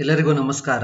ಎಲ್ಲರಿಗೂ ನಮಸ್ಕಾರ.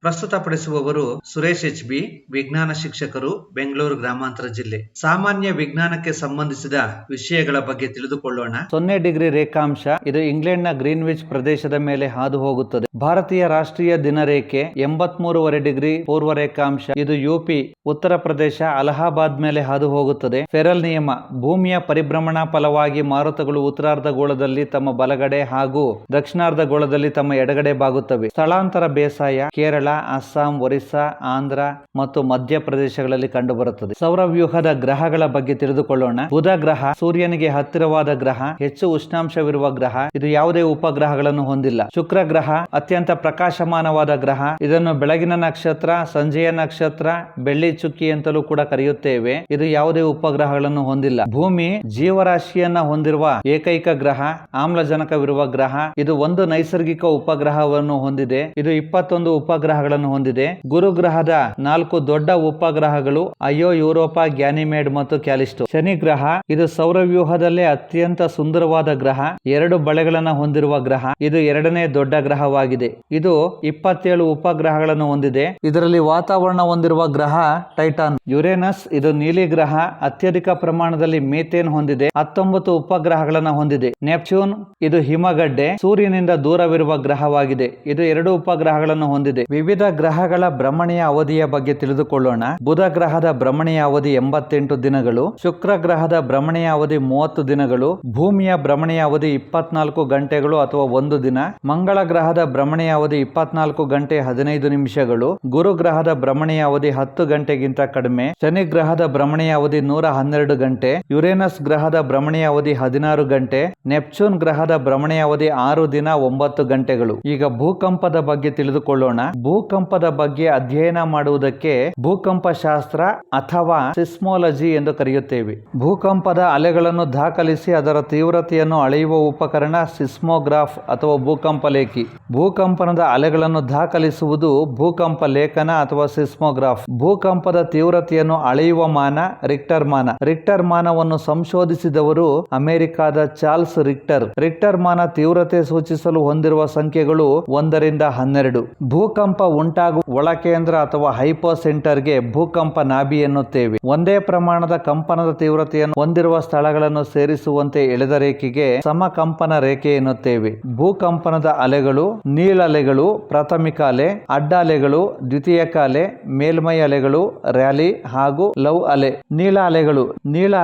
ಪ್ರಸ್ತುತಪಡಿಸುವವರು ಸುರೇಶ್ HB, ವಿಜ್ಞಾನ ಶಿಕ್ಷಕರು, ಬೆಂಗಳೂರು ಗ್ರಾಮಾಂತರ ಜಿಲ್ಲೆ. ಸಾಮಾನ್ಯ ವಿಜ್ಞಾನಕ್ಕೆ ಸಂಬಂಧಿಸಿದ ವಿಷಯಗಳ ಬಗ್ಗೆ ತಿಳಿದುಕೊಳ್ಳೋಣ. 0 ಡಿಗ್ರಿ ರೇಖಾಂಶ ಇದು ಇಂಗ್ಲೆಂಡ್ ನ ಗ್ರೀನ್ವಿಚ್ ಪ್ರದೇಶದ ಮೇಲೆ ಹಾದು ಹೋಗುತ್ತದೆ. ಭಾರತೀಯ ರಾಷ್ಟ್ರೀಯ ದಿನರೇಖೆ 83.5 ಡಿಗ್ರಿ ಪೂರ್ವ ರೇಖಾಂಶ ಇದು UP ಉತ್ತರ ಪ್ರದೇಶ ಅಲಹಾಬಾದ್ ಮೇಲೆ ಹಾದು ಹೋಗುತ್ತದೆ. ಫೆರಲ್ ನಿಯಮ, ಭೂಮಿಯ ಪರಿಭ್ರಮಣಾ ಫಲವಾಗಿ ಮಾರುತಗಳು ಉತ್ತರಾರ್ಧಗೋಳದಲ್ಲಿ ತಮ್ಮ ಬಲಗಡೆ ಹಾಗೂ ದಕ್ಷಿಣಾರ್ಧಗೋಳದಲ್ಲಿ ತಮ್ಮ ಎಡಗಡೆ ಬಾಗುತ್ತವೆ. ಸ್ಥಳಾಂತರ ಬೇಸಾಯ ಕೇರಳ, ಅಸ್ಸಾಂ, ಒರಿಸ್ಸಾ, ಆಂಧ್ರ ಮತ್ತು ಮಧ್ಯಪ್ರದೇಶಗಳಲ್ಲಿ ಕಂಡುಬರುತ್ತದೆ. ಸೌರವ್ಯೂಹದ ಗ್ರಹಗಳ ಬಗ್ಗೆ ತಿಳಿದುಕೊಳ್ಳೋಣ. ಬುಧ ಗ್ರಹ ಸೂರ್ಯನಿಗೆ ಹತ್ತಿರವಾದ ಗ್ರಹ, ಹೆಚ್ಚು ಉಷ್ಣಾಂಶವಿರುವ ಗ್ರಹ. ಇದು ಯಾವುದೇ ಉಪಗ್ರಹಗಳನ್ನು ಹೊಂದಿಲ್ಲ. ಶುಕ್ರ ಗ್ರಹ ಅತ್ಯಂತ ಪ್ರಕಾಶಮಾನವಾದ ಗ್ರಹ. ಇದನ್ನು ಬೆಳಗಿನ ನಕ್ಷತ್ರ, ಸಂಜೆಯ ನಕ್ಷತ್ರ, ಬೆಳ್ಳಿ ಚುಕ್ಕಿ ಅಂತಲೂ ಕೂಡ ಕರೆಯುತ್ತೇವೆ. ಇದು ಯಾವುದೇ ಉಪಗ್ರಹಗಳನ್ನು ಹೊಂದಿಲ್ಲ. ಭೂಮಿ ಜೀವರಾಶಿಯನ್ನ ಹೊಂದಿರುವ ಏಕೈಕ ಗ್ರಹ, ಆಮ್ಲಜನಕವಿರುವ ಗ್ರಹ. ಇದು ಒಂದು ನೈಸರ್ಗಿಕ ಉಪಗ್ರಹವನ್ನು ಹೊಂದಿದೆ. ಇದು 21 ಉಪಗ್ರಹಗಳನ್ನು ಹೊಂದಿದೆ. ಗುರು ಗ್ರಹದ 4 ದೊಡ್ಡ ಉಪಗ್ರಹಗಳು ಅಯೋ, ಯುರೋಪಾ, ಗ್ಯಾನಿಮೇಡ್ ಮತ್ತು ಕ್ಯಾಲಿಸ್ಟೋ. ಶನಿ ಗ್ರಹ ಇದು ಸೌರವ್ಯೂಹದಲ್ಲೇ ಅತ್ಯಂತ ಸುಂದರವಾದ ಗ್ರಹ, 2 ಬಳೆಗಳನ್ನು ಹೊಂದಿರುವ ಗ್ರಹ. ಇದು 2ನೇ ದೊಡ್ಡ ಗ್ರಹವಾಗಿದೆ. ಇದು 27 ಉಪಗ್ರಹಗಳನ್ನು ಹೊಂದಿದೆ. ಇದರಲ್ಲಿ ವಾತಾವರಣ ಹೊಂದಿರುವ ಗ್ರಹ ಟೈಟಾನ್. ಯುರೇನಸ್ ಇದು ನೀಲಿ ಗ್ರಹ, ಅತ್ಯಧಿಕ ಪ್ರಮಾಣದಲ್ಲಿ ಮೀಥೇನ್ ಹೊಂದಿದೆ. 19 ಉಪಗ್ರಹಗಳನ್ನು ಹೊಂದಿದೆ. ನೆಪ್ಚೂನ್ ಇದು ಹಿಮಗಡ್ಡೆ, ಸೂರ್ಯನಿಂದ ದೂರವಿರುವ ಗ್ರಹವಾಗಿದೆ. ಇದು 2 ಉಪಗ್ರಹಗಳನ್ನು ಹೊಂದಿದೆ. ವಿವಿಧ ಗ್ರಹಗಳ ಭ್ರಮಣೆಯ ಅವಧಿಯ ಬಗ್ಗೆ ತಿಳಿದುಕೊಳ್ಳೋಣ. ಬುಧ ಗ್ರಹದ ಭ್ರಮಣೆಯ ಅವಧಿ 88 ದಿನಗಳು. ಶುಕ್ರ ಗ್ರಹದ ಭ್ರಮಣೆಯ ಅವಧಿ 30 ದಿನಗಳು. ಭೂಮಿಯ ಭ್ರಮಣೆಯ ಅವಧಿ 24 ಗಂಟೆಗಳು ಅಥವಾ 1 ದಿನ. ಮಂಗಳ ಗ್ರಹದ ಭ್ರಮಣೆಯ ಅವಧಿ 24 ಗಂಟೆ 15 ನಿಮಿಷಗಳು. ಗುರು ಗ್ರಹದ ಭ್ರಮಣೆಯ ಅವಧಿ 10 ಗಂಟೆಗಿಂತ ಕಡಿಮೆ. ಶನಿ ಗ್ರಹದ ಭ್ರಮಣೆಯ ಅವಧಿ 112 ಗಂಟೆ. ಯುರೇನಸ್ ಗ್ರಹದ ಭ್ರಮಣೆಯ ಅವಧಿ 16 ಗಂಟೆ. ನೆಪ್ಚೂನ್ ಗ್ರಹದ ಭ್ರಮಣೆಯ ಅವಧಿ 6 ದಿನ 9 ಗಂಟೆಗಳು. ಈಗ ಭೂಕಂಪದ ಬಗ್ಗೆ ತಿಳಿದುಕೊಳ್ಳೋಣ. ಭೂಕಂಪದ ಬಗ್ಗೆ ಅಧ್ಯಯನ ಮಾಡುವುದಕ್ಕೆ ಭೂಕಂಪ ಶಾಸ್ತ್ರ ಅಥವಾ ಸಿಸ್ಮೋಲಜಿ ಎಂದು ಕರೆಯುತ್ತೇವೆ. ಭೂಕಂಪದ ಅಲೆಗಳನ್ನು ದಾಖಲಿಸಿ ಅದರ ತೀವ್ರತೆಯನ್ನು ಅಳೆಯುವ ಉಪಕರಣ ಸಿಸ್ಮೋಗ್ರಾಫ್ ಅಥವಾ ಭೂಕಂಪ ಲೇಖಿ. ಭೂಕಂಪನದ ಅಲೆಗಳನ್ನು ದಾಖಲಿಸುವುದು ಭೂಕಂಪ ಲೇಖನ ಅಥವಾ ಸಿಸ್ಮೋಗ್ರಾಫ್. ಭೂಕಂಪದ ತೀವ್ರತೆಯನ್ನು ಅಳೆಯುವ ಮಾನ ರಿಕ್ಟರ್ ಮಾನ. ರಿಕ್ಟರ್ ಮಾನವನ್ನು ಸಂಶೋಧಿಸಿದವರು ಅಮೆರಿಕಾದ ಚಾರ್ಲ್ಸ್ ರಿಕ್ಟರ್. ರಿಕ್ಟರ್ ಮಾನ ತೀವ್ರತೆ ಸೂಚಿಸಲು ಹೊಂದಿರುವ ಸಂಖ್ಯೆಗಳು 1 ರಿಂದ 12. ಭೂಕಂಪ ಉಂಟಾಗುವ ಒಳಕೇಂದ್ರ ಅಥವಾ ಹೈಪೋ ಸೆಂಟರ್ಗೆ ಭೂಕಂಪ ನಾಭಿ ಎನ್ನುತ್ತೇವೆ. ಒಂದೇ ಪ್ರಮಾಣದ ಕಂಪನದ ತೀವ್ರತೆಯನ್ನು ಹೊಂದಿರುವ ಸ್ಥಳಗಳನ್ನು ಸೇರಿಸುವಂತೆ ಎಳೆದ ರೇಖೆಗೆ ಸಮಕಂಪನ ರೇಖೆ ಎನ್ನುತ್ತೇವೆ. ಭೂಕಂಪನದ ಅಲೆಗಳು ನೀಳಲೆಗಳು, ಪ್ರಾಥಮಿಕ ಅಲೆ, ಅಡ್ಡ ಅಲೆಗಳು, ದ್ವಿತೀಯಕ ಅಲೆ, ಮೇಲ್ಮೈ ಅಲೆಗಳು, ರ್ಯಾಲಿ ಹಾಗೂ ಲವ್ ಅಲೆ. ನೀಳ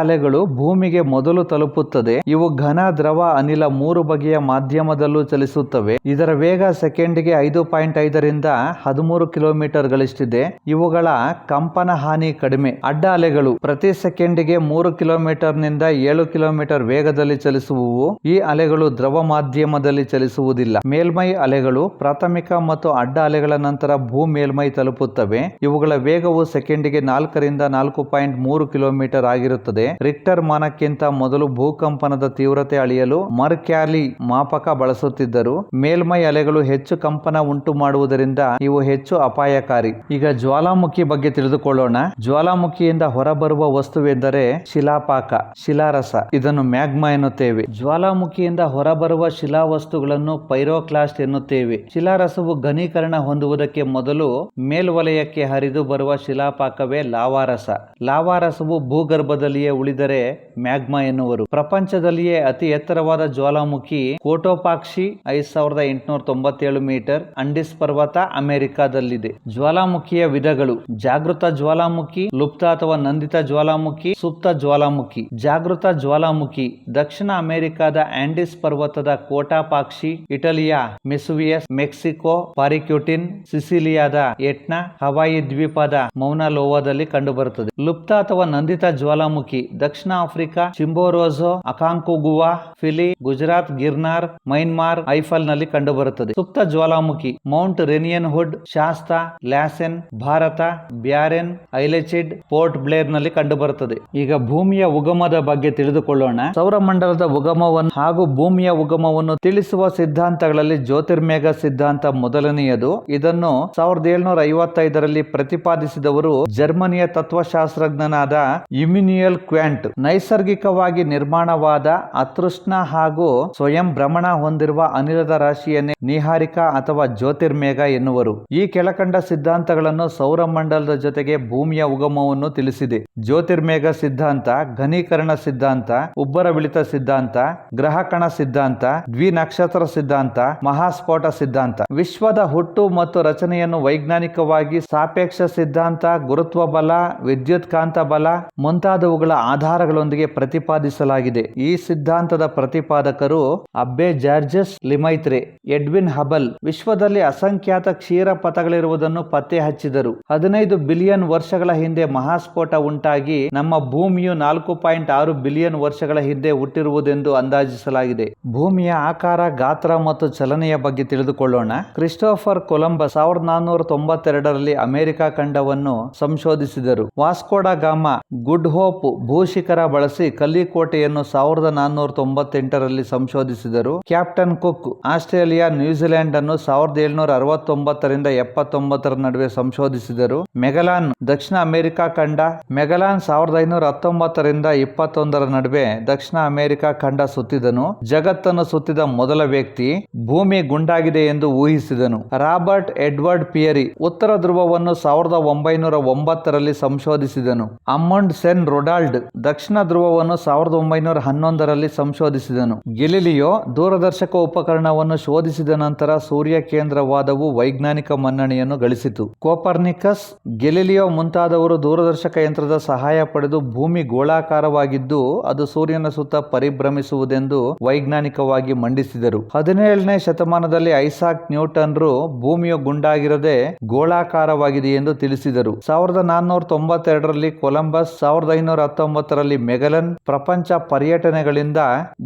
ಅಲೆಗಳು ಭೂಮಿಗೆ ಮೊದಲು ತಲುಪುತ್ತದೆ. ಇವು ಘನ, ದ್ರವ, ಅನಿಲ 3 ಬಗೆಯ ಮಾಧ್ಯಮದಲ್ಲೂ ಚಲಿಸುತ್ತವೆ. ಇದರ ವೇಗ ಸೆಕೆಂಡಿಗೆ 5.5 ರಿಂದ 13 ಕಿಲೋಮೀಟರ್ ಗಳಿಷ್ಟಿದೆ. ಇವುಗಳ ಕಂಪನ ಹಾನಿ ಕಡಿಮೆ. ಅಡ್ಡ ಅಲೆಗಳು ಪ್ರತಿ ಸೆಕೆಂಡಿಗೆ 3 ಕಿಲೋಮೀಟರ್ ನಿಂದ 7 ಕಿಲೋಮೀಟರ್ ವೇಗದಲ್ಲಿ ಚಲಿಸುವವು. ಈ ಅಲೆಗಳು ದ್ರವ ಮಾಧ್ಯಮದಲ್ಲಿ ಚಲಿಸುವುದಿಲ್ಲ. ಮೇಲ್ಮೈ ಅಲೆಗಳು ಪ್ರಾಥಮಿಕ ಮತ್ತು ಅಡ್ಡ ಅಲೆಗಳ ನಂತರ ಭೂ ಮೇಲ್ಮೈ ತಲುಪುತ್ತವೆ. ಇವುಗಳ ವೇಗವು ಸೆಕೆಂಡಿಗೆ 4 ರಿಂದ 4.3 ಕಿಲೋಮೀಟರ್ ಆಗಿರುತ್ತದೆ. ರಿಕ್ಟರ್ ಮಾನಕ್ಕಿಂತ ಮೊದಲು ಭೂಕಂಪನದ ತೀವ್ರತೆ ಅಳೆಯಲು ಮರ್ಕ್ಯಾಲಿ ಮಾಪಕ ಬಳಸುತ್ತಿದ್ದರು. ಮೇಲ್ಮೈ ಅಲೆಗಳು ಹೆಚ್ಚು ಕಂಪನ ಉಂಟು ಮಾಡುವುದರಿಂದ ಇವು ಹೆಚ್ಚು ಅಪಾಯಕಾರಿ. ಈಗ ಜ್ವಾಲಾಮುಖಿ ಬಗ್ಗೆ ತಿಳಿದುಕೊಳ್ಳೋಣ. ಜ್ವಾಲಾಮುಖಿಯಿಂದ ಹೊರಬರುವ ವಸ್ತುವೆಂದರೆ ಶಿಲಾಪಾಕ, ಶಿಲಾರಸ. ಇದನ್ನು ಮ್ಯಾಗ್ಮಾ ಎನ್ನುತ್ತೇವೆ. ಜ್ವಾಲಾಮುಖಿಯಿಂದ ಹೊರಬರುವ ಶಿಲಾವಸ್ತುಗಳನ್ನು ಪೈರೋಕ್ಲಾಸ್ಟ್ ಎನ್ನುತ್ತೇವೆ. ಶಿಲಾರಸವು ಘನೀಕರಣ ಹೊಂದುವುದಕ್ಕೆ ಮೊದಲು ಮೇಲ್ವಲಯಕ್ಕೆ ಹರಿದು ಬರುವ ಶಿಲಾಪಾಕವೇ ಲಾವಾರಸ. ಲಾವಾರಸವು ಭೂಗರ್ಭದಲ್ಲಿಯೇ ಉಳಿದರೆ ಮ್ಯಾಗ್ಮಾ ಎನ್ನುವರು. ಪ್ರಪಂಚದಲ್ಲಿಯೇ ಅತಿ ಎತ್ತರವಾದ ಜ್ವಾಲಾಮುಖಿ ಕೋಟೋಪಾಕ್ಷಿ 5897 ಮೀಟರ್ ಅಂಡಿಸ್ ಪರ್ವತ ಅಮೆರಿಕಾದಲ್ಲಿದೆ. ಜ್ವಾಲಾಮುಖಿಯ ವಿಧಗಳು: ಜಾಗೃತ ಜ್ವಾಲಾಮುಖಿ, ಲುಪ್ತ ಅಥವಾ ನಂದಿತ ಜ್ವಾಲಾಮುಖಿ, ಸುಪ್ತ ಜ್ವಾಲಾಮುಖಿ. ಜಾಗೃತ ಜ್ವಾಲಾಮುಖಿ ದಕ್ಷಿಣ ಅಮೆರಿಕಾದ ಆಂಡಿಸ್ ಪರ್ವತದ ಕೋಟಾಪಾಕ್ಷಿ, ಇಟಲಿಯ ಮೆಸುವಿಯಸ್, ಮೆಕ್ಸಿಕೋ ಪಾರಿಕ್ಯೂಟಿನ್, ಸಿಸಿಲಿಯಾದ ಎಟ್ನಾ, ಹವಾಯಿ ದ್ವೀಪದ ಮೌನಾ ಲೋವಾದಲ್ಲಿ ಕಂಡುಬರುತ್ತದೆ. ಲುಪ್ತ ಅಥವಾ ನಂದಿತ ಜ್ವಾಲಾಮುಖಿ ದಕ್ಷಿಣ ಆಫ್ರಿಕಾ ಚಿಂಬೋರೋಜೋ, ಅಕಾಂಕುಗುವಾ, ಫಿಲಿ, ಗುಜರಾತ್, ಗಿರ್ನಾರ್, ಮೈನ್ಮಾರ್, ಐಫಲ್ ನಲ್ಲಿ ಕಂಡುಬರುತ್ತದೆ. ಸುಪ್ತ ಜ್ವಾಲಾಮುಖಿ mount Rainier Hood, Shasta, Lassen, Bharat, Barren, ಐಲೆಚಿಡ್, ಪೋರ್ಟ್ ಬ್ಲೇರ್ ನಲ್ಲಿ ಕಂಡುಬರುತ್ತದೆ. ಈಗ ಭೂಮಿಯ ಉಗಮದ ಬಗ್ಗೆ ತಿಳಿದುಕೊಳ್ಳೋಣ. ಸೌರಮಂಡಲದ ಉಗಮವನ್ನು ಹಾಗೂ ಭೂಮಿಯ ಉಗಮವನ್ನು ತಿಳಿಸುವ ಸಿದ್ಧಾಂತಗಳಲ್ಲಿ ಜ್ಯೋತಿರ್ಮೇಘ ಸಿದ್ಧಾಂತ ಮೊದಲನೆಯದು. ಇದನ್ನು 1755ರಲ್ಲಿ ಪ್ರತಿಪಾದಿಸಿದವರು ಜರ್ಮನಿಯ ತತ್ವಶಾಸ್ತ್ರಜ್ಞನಾದ ಇಮ್ಯಾನ್ಯುಯಲ್ ಕ್ವಾಂಟ್. ನೈಸರ್ಗಿಕವಾಗಿ ನಿರ್ಮಾಣವಾದ ಅತೃಷ್ಣ ಹಾಗೂ ಸ್ವಯಂ ಭ್ರಮಣ ಹೊಂದಿರುವ ಅನಿಲದ ರಾಶಿಯನ್ನೇ ನಿಹಾರಿಕ ಅಥವಾ ಜ್ಯೋತಿರ್ಮೇಘ ಎನ್ನುವರು. ಈ ಕೆಳಕಂಡ ಸಿದ್ಧಾಂತಗಳನ್ನು ಸೌರಮಂಡಲದ ಜೊತೆಗೆ ಭೂಮಿಯ ಉಗಮವನ್ನು ತಿಳಿಸಿದೆ. ಜ್ಯೋತಿರ್ಮೇಘ ಸಿದ್ಧಾಂತ, ಘನೀಕರಣ ಸಿದ್ಧಾಂತ, ಉಬ್ಬರವಿಳಿತ ಸಿದ್ಧಾಂತ, ಗ್ರಹಕಣ ಸಿದ್ಧಾಂತ, ದ್ವಿನಕ್ಷತ್ರ ಸಿದ್ಧಾಂತ, ಮಹಾಸ್ಫೋಟ ಸಿದ್ಧಾಂತ. ವಿಶ್ವದ ಹುಟ್ಟು ಮತ್ತು ರಚನೆಯನ್ನು ವೈಜ್ಞಾನಿಕವಾಗಿ ಸಾಪೇಕ್ಷ ಸಿದ್ಧಾಂತ, ಗುರುತ್ವ ಬಲ, ವಿದ್ಯುತ್ ಕಾಂತ ಬಲ ಮುಂತಾದವುಗಳ ಆಧಾರಗಳೊಂದಿಗೆ ಪ್ರತಿಪಾದಿಸಲಾಗಿದೆ. ಈ ಸಿದ್ಧಾಂತದ ಪ್ರತಿಪಾದಕರು ಅಬ್ಬೆ ಜಾರ್ಜಸ್ ಲಿಮೈತ್ರೆ, ಎಡ್ವಿನ್ ಹಬಲ್. ವಿಶ್ವದಲ್ಲಿ ಅಸಂಖ್ಯಾತ ಕ್ಷೀರ ಪಥಗಳಿರುವುದನ್ನು ಪತ್ತೆ ಹಚ್ಚಿದರು. 15 ಬಿಲಿಯನ್ ವರ್ಷಗಳ ಹಿಂದೆ ಮಹಾಸ್ಫೋಟ ಉಂಟಾಗಿ ನಮ್ಮ ಭೂಮಿಯು 4.6 ಬಿಲಿಯನ್ ವರ್ಷಗಳ ಹಿಂದೆ ಹುಟ್ಟಿರುವುದೆಂದು ಅಂದಾಜಿಸಲಾಗಿದೆ. ಭೂಮಿಯ ಆಕಾರ, ಗಾತ್ರ ಮತ್ತು ಚಲನೆಯ ಬಗ್ಗೆ ತಿಳಿದುಕೊಳ್ಳೋಣ. ಕ್ರಿಸ್ಟೋಫರ್ ಕೊಲಂಬಸ್ 1492ರಲ್ಲಿ ಅಮೆರಿಕ ಖಂಡವನ್ನು ಸಂಶೋಧಿಸಿದರು. ವಾಸ್ಕೋಡ ಗಾಮ ಗುಡ್ ಹೋಪ್ ಭೂಶಿಖರ ಬಳಸಿ ಕಲ್ಲಿಕೋಟೆಯನ್ನು 1498ರಲ್ಲಿ ಸಂಶೋಧಿಸಿದರು. ಕ್ಯಾಪ್ಟನ್ ಕುಕ್ ಆಸ್ಟ್ರೇಲಿಯಾ, ನ್ಯೂಜಿಲೆಂಡ್ ಅನ್ನು 1769ರಿಂದ 79ರ ನಡುವೆ ಸಂಶೋಧಿಸಿದರು. ಮೆಗಲಾನ್ ದಕ್ಷಿಣ ಅಮೆರಿಕ ಖಂಡ. ಮೆಗಲಾನ್ 1519ರಿಂದ 21ರ ನಡುವೆ ದಕ್ಷಿಣ ಅಮೆರಿಕ ಖಂಡ ಸುತ್ತಿದನು. ಜಗತ್ತನ್ನು ಸುತ್ತಿದ ಮೊದಲ ವ್ಯಕ್ತಿ. ಭೂಮಿ ಗುಂಡಾಗಿದೆ ಎಂದು ಊಹಿಸಿದನು. ರಾಬರ್ಟ್ ಎಡ್ವರ್ಡ್ ಪಿಯರಿ ಉತ್ತರ ಧ್ರುವವನ್ನು 1909ರಲ್ಲಿ ಸಂಶೋಧಿಸಿದನು. ಅಮುಂಡ್ ಸೆನ್ ರೊಡಾಲ್ಡ್ ದಕ್ಷಿಣ ಧ್ರುವವನ್ನು 1911ರಲ್ಲಿ ಸಂಶೋಧಿಸಿದನು. ಗೆಲಿಲಿಯೋ ದೂರದರ್ಶಕ ಉಪಕರಣವನ್ನು ಶೋಧಿಸಿದ ನಂತರ ಸೂರ್ಯ ಕೇಂದ್ರವಾದವು ವೈಜ್ಞಾನಿಕ ಮನ್ನಣೆಯನ್ನು ಗಳಿಸಿತು. ಕೋಪರ್ನಿಕಸ್, ಗೆಲಿಲಿಯೋ ಮುಂತಾದವರು ದೂರದರ್ಶಕ ಯಂತ್ರದ ಸಹಾಯ ಪಡೆದು ಭೂಮಿ ಗೋಳಾಕಾರವಾಗಿದ್ದು ಅದು ಸೂರ್ಯನ ಸುತ್ತ ಪರಿಭ್ರಮಿಸುವುದೆಂದು ವೈಜ್ಞಾನಿಕವಾಗಿ ಮಂಡಿಸಿದರು. 17ನೇ ಶತಮಾನದಲ್ಲಿ ಐಸಾಕ್ ನ್ಯೂಟನ್ರು ಭೂಮಿಯು ಗುಂಡಾಗಿರದೆ ಗೋಳಾಕಾರವಾಗಿದೆ ಎಂದು ತಿಳಿಸಿದರು. 1492ರಲ್ಲಿ ಕೊಲಂಬಸ್, 1519ರಲ್ಲಿ ಮೆಗಲನ್. ಪ್ರಪಂಚ ಪರ್ಯಟನೆಗಳಿಂದ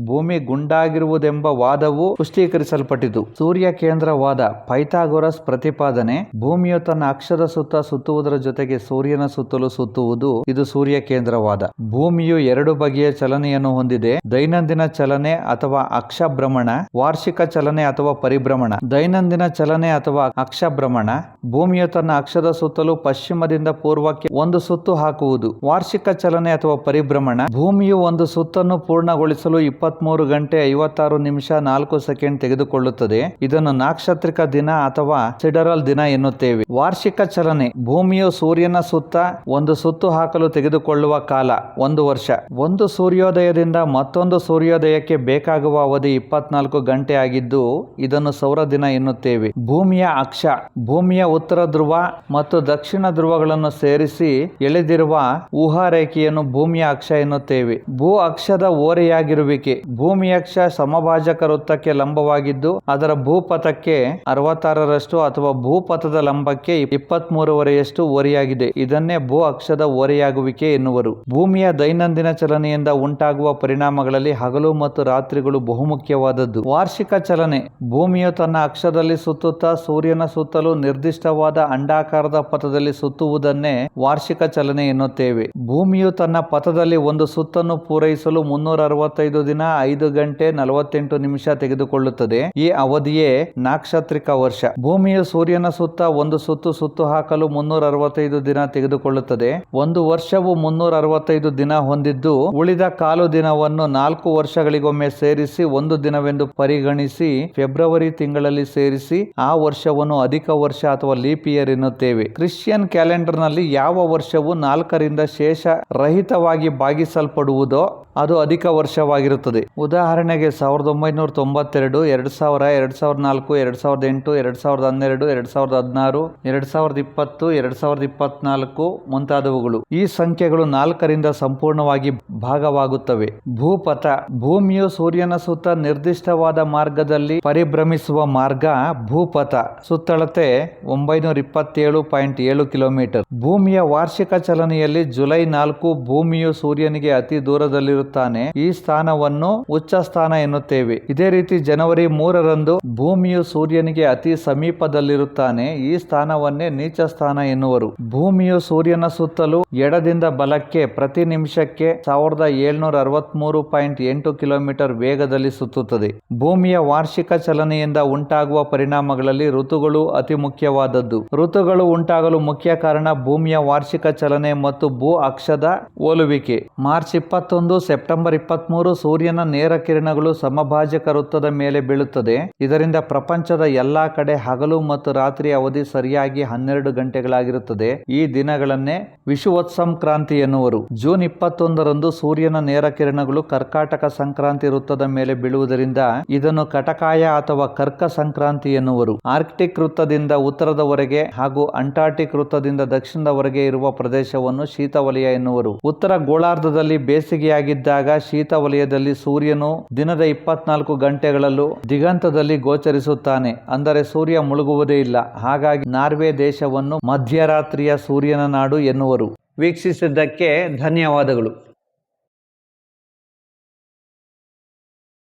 ಭೂಮಿ ಗುಂಡಾಗಿರುವುದೆಂಬ ವಾದವು ಪುಷ್ಟೀಕರಿಸಲ್ಪಟ್ಟಿತು. ಸೂರ್ಯ ಕೇಂದ್ರವಾದ ಪೈಥಾಗೊರಸ್ ಪ್ರತಿಪಾದನೆ. ಭೂಮಿಯು ತನ್ನ ಅಕ್ಷದ ಸುತ್ತ ಸುತ್ತುವುದರ ಜೊತೆಗೆ ಸೂರ್ಯನ ಸುತ್ತಲೂ ಸುತ್ತುವುದು, ಇದು ಸೂರ್ಯ ಕೇಂದ್ರವಾದ. ಭೂಮಿಯು 2 ಬಗೆಯ ಚಲನೆಯನ್ನು ಹೊಂದಿದೆ: ದೈನಂದಿನ ಚಲನೆ ಅಥವಾ ಅಕ್ಷ ಭ್ರಮಣ, ವಾರ್ಷಿಕ ಚಲನೆ ಅಥವಾ ಪರಿಭ್ರಮಣ. ದೈನಂದಿನ ಚಲನೆ ಅಥವಾ ಅಕ್ಷ ಭ್ರಮಣ ಭೂಮಿಯು ತನ್ನ ಅಕ್ಷದ ಸುತ್ತಲೂ ಪಶ್ಚಿಮದಿಂದ ಪೂರ್ವಕ್ಕೆ ಒಂದು ಸುತ್ತು ಹಾಕುವುದು. ವಾರ್ಷಿಕ ಚಲನೆ ಅಥವಾ ಪರಿಭ್ರಮಣ ಭೂಮಿಯು ಒಂದು ಸುತ್ತನ್ನು ಪೂರ್ಣಗೊಳಿಸಲು 23 ಗಂಟೆ 56 ನಿಮಿಷ 4 ಸೆಕೆಂಡ್ ತೆಗೆದುಕೊಳ್ಳುತ್ತದೆ. ಇದನ್ನು ನಾಕ್ಷತ್ರಿಕ ದಿನ ಅಥವಾ ಸಿಡರಲ್ ದಿನ ಎನ್ನುತ್ತೇವೆ. ವಾರ್ಷಿಕ ಚಲನೆ ಭೂಮಿಯು ಸೂರ್ಯನ ಸುತ್ತ ಒಂದು ಸುತ್ತು ಹಾಕಲು ತೆಗೆದುಕೊಳ್ಳುವ ಕಾಲ 1 ವರ್ಷ. ಒಂದು ಸೂರ್ಯೋದಯದಿಂದ ಮತ್ತೊಂದು ಸೂರ್ಯೋದಯಕ್ಕೆ ಬೇಕಾಗುವ ಅವಧಿ 24 ಗಂಟೆ ಆಗಿದ್ದು ಇದನ್ನು ಸೌರ ದಿನ ಎನ್ನುತ್ತೇವೆ. ಭೂಮಿಯ ಅಕ್ಷ ಭೂಮಿಯ ಉತ್ತರ ಧ್ರುವ ಮತ್ತು ದಕ್ಷಿಣ ಧ್ರುವಗಳನ್ನು ಸೇರಿಸಿ ಎಳೆದಿರುವ ಊಹಾ ರೇಖೆಯನ್ನು ಭೂಮಿಯ ಅಕ್ಷ ಎನ್ನುತ್ತೇವೆ. ಭೂ ಅಕ್ಷದ ಓರೆಯಾಗಿರುವಿಕೆ ಭೂಮಿಯ ಅಕ್ಷ ಸಮಭಾಜಕ ವೃತ್ತಕ್ಕೆ ಲಂಬವಾಗಿದ್ದು ಅದರ ಭೂಪಥಕ್ಕೆ 66ರಷ್ಟು ಅಥವಾ ಭೂಪಥದ ಲಂಬಕ್ಕೆ 23ವರೆಯಷ್ಟು ಓರೆಯಾಗಿದೆ. ಇದನ್ನೇ ಭೂ ಅಕ್ಷದ ಓರೆಯಾಗುವಿಕೆ ಎನ್ನುವರು. ಭೂಮಿಯ ದೈನಂದಿನ ಚಲನೆಯಿಂದ ಉಂಟಾಗುವ ಪರಿಣಾಮಗಳಲ್ಲಿ ಹಗಲು ಮತ್ತು ರಾತ್ರಿಗಳು ಬಹುಮುಖ್ಯವಾದದ್ದು. ವಾರ್ಷಿಕ ಚಲನೆ ಭೂಮಿಯು ತನ್ನ ಅಕ್ಷದಲ್ಲಿ ಸುತ್ತುತ್ತಾ ಸೂರ್ಯನ ಸುತ್ತಲೂ ನಿರ್ದಿಷ್ಟವಾದ ಅಂಡಾಕಾರದ ಪಥದಲ್ಲಿ ಸುತ್ತುವುದನ್ನೇ ವಾರ್ಷಿಕ ಚಲನೆ ಎನ್ನುತ್ತೇವೆ. ಭೂಮಿಯು ತನ್ನ ಪಥದಲ್ಲಿ ಒಂದು ಸುತ್ತನ್ನು ಪೂರೈಸಲು 365 ದಿನ 5 ಗಂಟೆ 48 ನಿಮಿಷ ತೆಗೆದುಕೊಳ್ಳುತ್ತದೆ. ಈ ಅವಧಿಯೇ ನಾಕ್ಷತ್ರಿಕ ವರ್ಷ. ಭೂಮಿಯು ಸೂರ್ಯನ ಸುತ್ತ ಒಂದು ಸುತ್ತು ಹಾಕಲು 365 ದಿನ ತೆಗೆದುಕೊಳ್ಳುತ್ತದೆ. ಒಂದು ವರ್ಷವು 365 ದಿನ ಹೊಂದಿದ್ದು ಉಳಿದ ಕಾಲು ದಿನವನ್ನು 4 ವರ್ಷಗಳಿಗೊಮ್ಮೆ ಸೇರಿಸಿ ಒಂದು ದಿನವೆಂದು ಪರಿಗಣಿಸಿ ಫೆಬ್ರವರಿ ತಿಂಗಳಲ್ಲಿ ಸೇರಿಸಿ ಆ ವರ್ಷವನ್ನು ಅಧಿಕ ವರ್ಷ ಅಥವಾ ಲೀಪ್ ಇಯರ್ ಎನ್ನುತ್ತೇವೆ. ಕ್ರಿಶ್ಚಿಯನ್ ಕ್ಯಾಲೆಂಡರ್ ನಲ್ಲಿ ಯಾವ ವರ್ಷವು 4ರಿಂದ ಶೇಷ ರಹಿತವಾಗಿ ಭಾಗಿಸಲ್ಪಡುವುದೋ ಅದು ಅಧಿಕ ವರ್ಷವಾಗಿರುತ್ತದೆ. ಉದಾಹರಣೆಗೆ 1992, 2000, 2004, 2008, 2012, 2016, 2020, 2024 ಮುಂತಾದವುಗಳು. ಈ ಸಂಖ್ಯೆಗಳು 4ರಿಂದ ಸಂಪೂರ್ಣವಾಗಿ ಭಾಗವಾಗುತ್ತವೆ. ಭೂಪಥ ಭೂಮಿಯು ಸೂರ್ಯನ ಸುತ್ತ ನಿರ್ದಿಷ್ಟವಾದ ಮಾರ್ಗದಲ್ಲಿ ಪರಿಭ್ರಮಿಸುವ ಮಾರ್ಗ ಭೂಪಥ. ಸುತ್ತಳತೆ 927.7 ಕಿಲೋಮೀಟರ್. ಭೂಮಿಯ ವಾರ್ಷಿಕ ಚಲನೆಯಲ್ಲಿ ಜುಲೈ 4 ಭೂಮಿಯು ಸೂರ್ಯನಿಗೆ ಅತಿ ದೂರದಲ್ಲಿರುತ್ತಾನೆ. ಈ ಸ್ಥಾನವನ್ನು ಉಚ್ಚ ಸ್ಥಾನ ಎನ್ನುತ್ತೇವೆ. ಇದೇ ರೀತಿ ಜನವರಿ 3ರಂದು ಭೂಮಿಯು ಸೂರ್ಯನಿಗೆ ಅತಿ ಸಮೀಪದಲ್ಲಿ ಸ್ಥಾನದಲ್ಲಿರುತ್ತಾನೆ. ಈ ಸ್ಥಾನವನ್ನೇ ನೀಚ ಸ್ಥಾನ ಎನ್ನುವರು. ಭೂಮಿಯು ಸೂರ್ಯನ ಸುತ್ತಲೂ ಎಡದಿಂದ ಬಲಕ್ಕೆ ಪ್ರತಿ ನಿಮಿಷಕ್ಕೆ 1763.8 ಕಿಲೋಮೀಟರ್ ವೇಗದಲ್ಲಿ ಸುತ್ತುತ್ತದೆ. ಭೂಮಿಯ ವಾರ್ಷಿಕ ಚಲನೆಯಿಂದ ಉಂಟಾಗುವ ಪರಿಣಾಮಗಳಲ್ಲಿ ಋತುಗಳು ಅತಿ ಮುಖ್ಯವಾದದ್ದು. ಋತುಗಳು ಉಂಟಾಗಲು ಮುಖ್ಯ ಕಾರಣ ಭೂಮಿಯ ವಾರ್ಷಿಕ ಚಲನೆ ಮತ್ತು ಭೂ ಅಕ್ಷದ ಓಲುವಿಕೆ. ಮಾರ್ಚ್ 21, ಸೆಪ್ಟೆಂಬರ್ 23 ಸೂರ್ಯನ ನೇರ ಕಿರಣಗಳು ಸಮಭಾಜಕ ವೃತ್ತದ ಮೇಲೆ ಬೀಳುತ್ತದೆ. ಇದರಿಂದ ಪ್ರಪಂಚದ ಎಲ್ಲಾ ಕಡೆ ಹಗಲು ಮತ್ತು ರಾತ್ರಿ ಅವಧಿ ಸರಿಯಾಗಿ 12 ಗಂಟೆಗಳಾಗಿರುತ್ತದೆ. ಈ ದಿನಗಳನ್ನೇ ವಿಷುವತ್ಸಂಕ್ರಾಂತಿ ಎನ್ನುವರು. ಜೂನ್ 21ರಂದು ಸೂರ್ಯನ ನೇರ ಕಿರಣಗಳು ಕರ್ಕಾಟಕ ಸಂಕ್ರಾಂತಿ ವೃತ್ತದ ಮೇಲೆ ಬೀಳುವುದರಿಂದ ಇದನ್ನು ಕಟಕಾಯ ಅಥವಾ ಕರ್ಕ ಸಂಕ್ರಾಂತಿ ಎನ್ನುವರು. ಆರ್ಕ್ಟಿಕ್ ವೃತ್ತದಿಂದ ಉತ್ತರದವರೆಗೆ ಹಾಗೂ ಅಂಟಾರ್ಟಿಕ್ ವೃತ್ತದಿಂದ ದಕ್ಷಿಣದವರೆಗೆ ಇರುವ ಪ್ರದೇಶವನ್ನು ಶೀತವಲಯ ಎನ್ನುವರು. ಉತ್ತರ ಗೋಳಾರ್ಧದಲ್ಲಿ ಬೇಸಿಗೆಯಾಗಿದ್ದಾಗ ಶೀತವಲಯದಲ್ಲಿ ಸೂರ್ಯನು ದಿನದ 24 ಗಂಟೆಗಳಲ್ಲೂ ದಿಗಂತದಲ್ಲಿ ಗೋಚರಿಸುತ್ತಾನೆ. ಅಂದರೆ ಸೂರ್ಯ ಮುಳುಗುವುದೇ ಇಲ್ಲ. ಹಾಗಾಗಿ ನಾರ್ವೆ ದೇಶವನ್ನು ಮಧ್ಯರಾತ್ರಿಯ ಸೂರ್ಯನ ನಾಡು ಎನ್ನುವರು. ವೀಕ್ಷಿಸಿದ್ದಕ್ಕೆ ಧನ್ಯವಾದಗಳು.